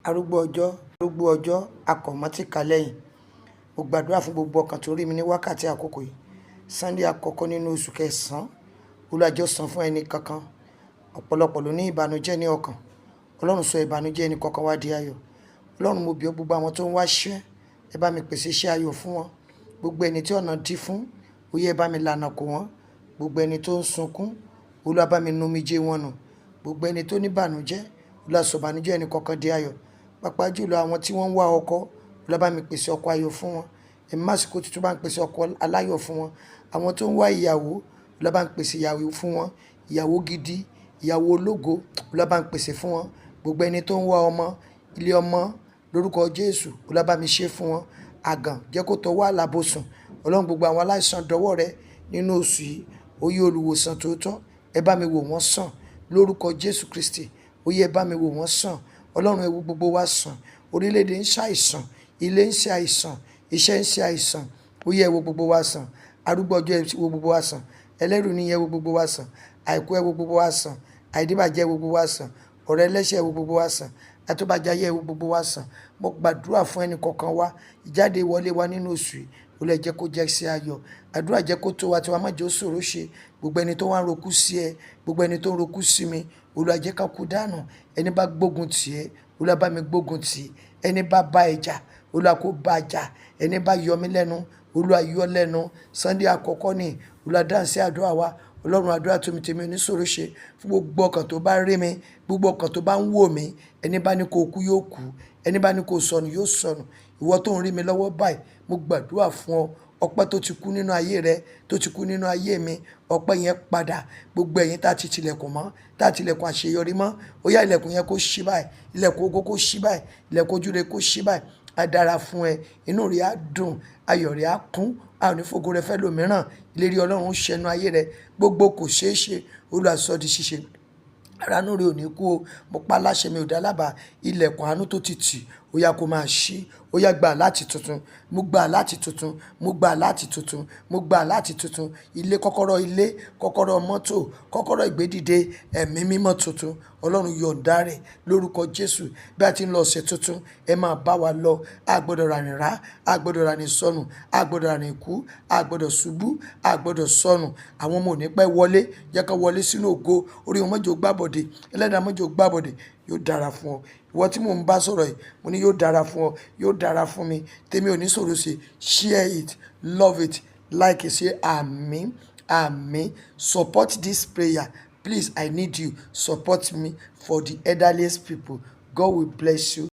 Arúgbó ọjọ́ akọ̀mọ́tìkà lẹ́yìn. Mo gbàdúrà fún gbogbo ọkàn tó rí mi ní wákàtí àkókò yìí. Sunday àkọ́kọ́ nínú oṣù kẹsàn-án. Olúwa jọ̀ọ́ san fún ẹni kankan. Ọ̀pọ̀lọpọ̀ ló ní ìbànújẹ́ ní ọkàn. Ọlọ́run sọ ìbànújẹ́ ẹni kankan wá di ayọ̀. Ọlọ́run, mo bí ọ gbogbo àwọn tó ń wá iṣẹ́, ẹ bá mi pèsè iṣẹ́ ayọ̀ fún wọn. Gbogbo ẹni tí ọ̀nà dí fún, ó yẹ bá mi lànà kó wọn. Gbogbo ẹni tó ń sunkún, Olúwa bá mi nu omijé wọn nù. Gbogbo ẹni tó ní ìbànújẹ́, Olúwa sọ ìbànújẹ́ ẹni kankan di ayọ̀. Pàápàá jùlọ àwọn tí wọ́n ń wá ọkọ, Olúwa bá mi pèsè ọkọ ayọ̀ fún wọn. Ẹ̀mí àsìkò tuntun bá ń pèsè ọkọ aláyọ̀ fún wọn. Àwọn tó ń wá ìyàwó, Olúwa bá ń pèsè ìyàwó fún wọn. Ìyàwó gidi, ìyàwó ológo, Olúwa bá ń pèsè fún wọn. Gbogbo ẹni tó ń wá ọmọ, ilé ọmọ, lórúkọ Jésù, Olúwa bá mi ṣe fún wọn. Àgàn jẹ́ kó tọwọ́ àlàbòsùn. Ọlọ́run, gbogbo àwọn aláìsàn dọwọ́ rẹ nínú oṣù yìí. Ó yẹ olùwòsàn tòótọ́, ẹ bá mi wò wọ́n sàn. Lórúkọ Jésù Kristi, ó yẹ bá mi wò wọ́n sàn. Ọlọ́run, ẹ wo gbogbo wa sàn. Orílẹ̀-èdè ń ṣàìsàn, ilé ń ṣe àìsàn, iṣẹ́ ń ṣe àìsàn. Ó yẹ wo gbogbo wa sàn. Arúgbó ọjọ́ ẹ wo gbogbo wa sàn. Ẹlẹ́rù ni ẹ wo gbogbo wa sàn. Àìkú ẹ wo gbogbo wa sàn. Àìdíbàjẹ́ ẹ wo gbogbo wa sàn. Ọ̀rẹ́ ẹlẹ́ṣẹ̀ ẹ wo gbogbo wa sàn. Àtúbàjáyé ẹ wo gbogbo wa sàn. Mo gbàdúrà fún ẹnì kọ̀ọ̀kan wa. Ìjáde ìwọlé wa nínú oṣù yìí, Olúwa jẹ́ kó jẹ́ sí ayọ̀. Àdúrà jẹ́ kó tó wa tí wa má jẹ́ ó ṣòro ṣe. Gbogbo ẹni tó wá ń rokú sí ẹ, gbogbo ẹni tó ń rokú sí mi, Olúwa jẹ́ ká kú dànù. Ẹni bá gbógun tì ẹ́, Olúwa bá mi gbógun tì. Ẹni bá bá ẹ jà, Olúwa kó bá jà. Ẹni bá yọ mí lẹ́nu, Olúwa yọ lẹ́nu. Sunday àkọ́kọ́ ni, Olúwa dáhùn sí àdúrà wa. Ọlọ́run, àdúrà tèmi oníṣòro ṣe fún gbogbo ọkàn tó bá rí mi, gbogbo ọkàn tó bá ń wò mí. Ẹni bá ní kó kú yóò kú. Ẹni bá ní kó sọnù yóò sọnù. Ìwọ tó ń rí mi lọ́wọ́ báyìí, mo gbàdúrà fún ọ. Ọpẹ́ tó ti kú nínú ayé rẹ, tó ti kú nínú ayé mi, ọpẹ́ yẹn padà. Gbogbo ẹ̀yin tá ti tilẹ̀kùn mọ́, tá tilẹ̀kùn àṣeyọrí mọ́, ó yá ilẹ̀kùn yẹn kó ṣí báyìí. Ilẹ̀kùn ògo kó ṣí báyìí. Ilẹ̀kùn ojúre kó ṣí báyìí. A dára fún ẹ. Inú rẹ á dùn, ayọ̀ rẹ á kún. A ò ní fògo rẹ fẹ́ lòmíràn. Ìlérí Ọlọ́run ń ṣẹnu ayé rẹ. Gbogbo kò ṣeé ṣe, Olúwa sọ di ṣíṣe. Àánú rẹ ò ní kú o. Mo pa láṣẹ, mi ò dá lábàá. Ilẹ̀kùn àánú tó ti tì, ó yá kó máa ṣí. Ó yá gbà láti tuntun. Mo gbà láti tuntun. Mo gbà láti tuntun. Mo gbà láti tuntun. Ilé, kọ́kọ́rọ́ mọ́tò, kọ́kọ́rọ́ ìgbédìde, ẹ̀mí mímọ́ tuntun. Ọlọ́run yọ̀ǹda rẹ̀ lórúkọ Jésù. Bí a ti ń lọ ọ̀sẹ̀ tuntun, ẹ máa bá wa lọ. A gbọdọ̀ rànìn rá, a gbọdọ̀ rànìn sọnù, a gbọdọ̀ rànìn kú, a gbọdọ̀ ṣubú, a gbọdọ̀ sọnù. Àwọn ọmọ ò ní pẹ́ wọlé, jẹ́ ká wọlé sínú ògo. Orí wọn mọ́jọ gbàbọ̀dé, ẹlẹ́dàá mọ́jọ gbàbọ̀dé. Yóò dára fún ọ. Ìwọ tí mò ń bá sọ̀rọ̀ yìí, mo ní yóò dára fún ọ, yóò dára fún mi. Tèmi ò ní ṣòro ṣe. Share it, love it, like it, say àmín, àmín. Support this prayer. Please, I need you. Support me for the elderly people. God will bless you.